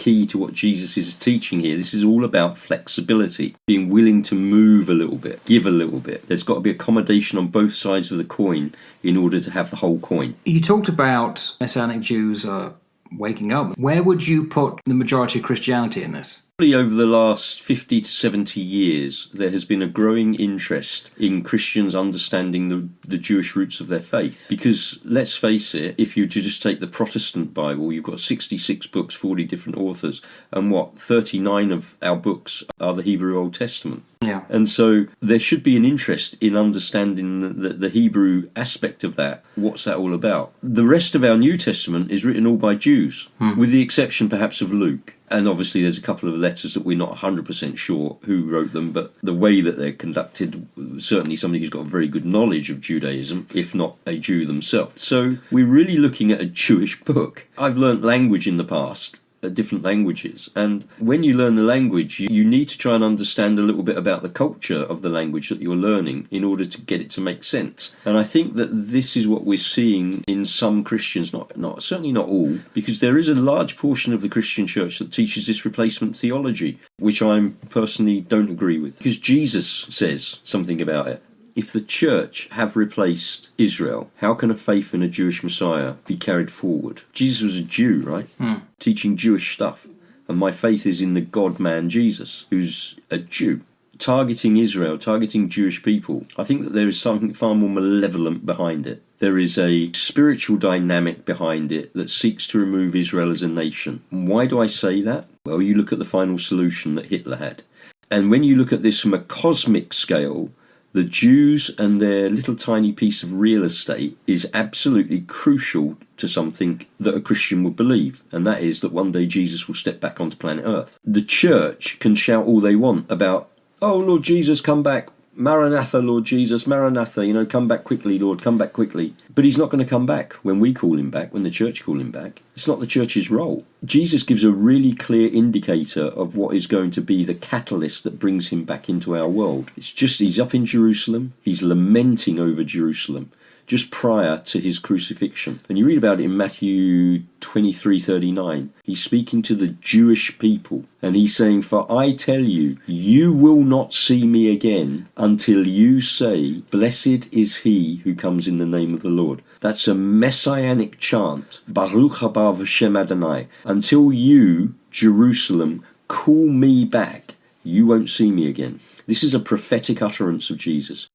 key to what Jesus is teaching here. This is all about flexibility, being willing to move a little bit, give a little bit. There's got to be accommodation on both sides of the coin in order to have the whole coin. You talked about Messianic Jews waking up. Where would you put the majority of Christianity in this? Probably over the last 50 to 70 years, there has been a growing interest in Christians understanding the Jewish roots of their faith. Because, let's face it, if you just take the Protestant Bible, you've got 66 books, 40 different authors, and 39 of our books are the Hebrew Old Testament. Yeah. And so there should be an interest in understanding the Hebrew aspect of that. What's that all about? The rest of our New Testament is written all by Jews, with the exception perhaps of Luke. And obviously there's a couple of letters that we're not 100% sure who wrote them, but the way that they're conducted, certainly somebody who's got a very good knowledge of Judaism, if not a Jew themselves. So we're really looking at a Jewish book. I've learnt language in the past, different languages, and when you learn the language you need to try and understand a little bit about the culture of the language that you're learning in order to get it to make sense. And I think that this is what we're seeing in some Christians, not certainly not all, because there is a large portion of the Christian church that teaches this replacement theology, which I personally don't agree with, because Jesus says something about it. If the church have replaced Israel, how can a faith in a Jewish Messiah be carried forward? Jesus was a Jew, right? Teaching Jewish stuff. And my faith is in the God-man Jesus, who's a Jew. Targeting Israel, targeting Jewish people, I think that there is something far more malevolent behind it. There is a spiritual dynamic behind it that seeks to remove Israel as a nation. And why do I say that? Well, you look at the final solution that Hitler had. And when you look at this from a cosmic scale, the Jews and their little tiny piece of real estate is absolutely crucial to something that a Christian would believe, and that is that one day Jesus will step back onto planet Earth. The church can shout all they want about, oh, Lord Jesus, come back. Maranatha, Lord Jesus, Maranatha, come back quickly, Lord, come back quickly. But he's not going to come back when we call him back, when the church call him back. It's not the church's role. Jesus gives a really clear indicator of what is going to be the catalyst that brings him back into our world. It's just he's up in Jerusalem, he's lamenting over Jerusalem, just prior to his crucifixion. And you read about it in Matthew 23:39. He's speaking to the Jewish people, and he's saying, for I tell you, you will not see me again until you say, blessed is he who comes in the name of the Lord. That's a messianic chant, Baruch haba v'shem Adonai. Until you, Jerusalem, call me back, you won't see me again. This is a prophetic utterance of Jesus.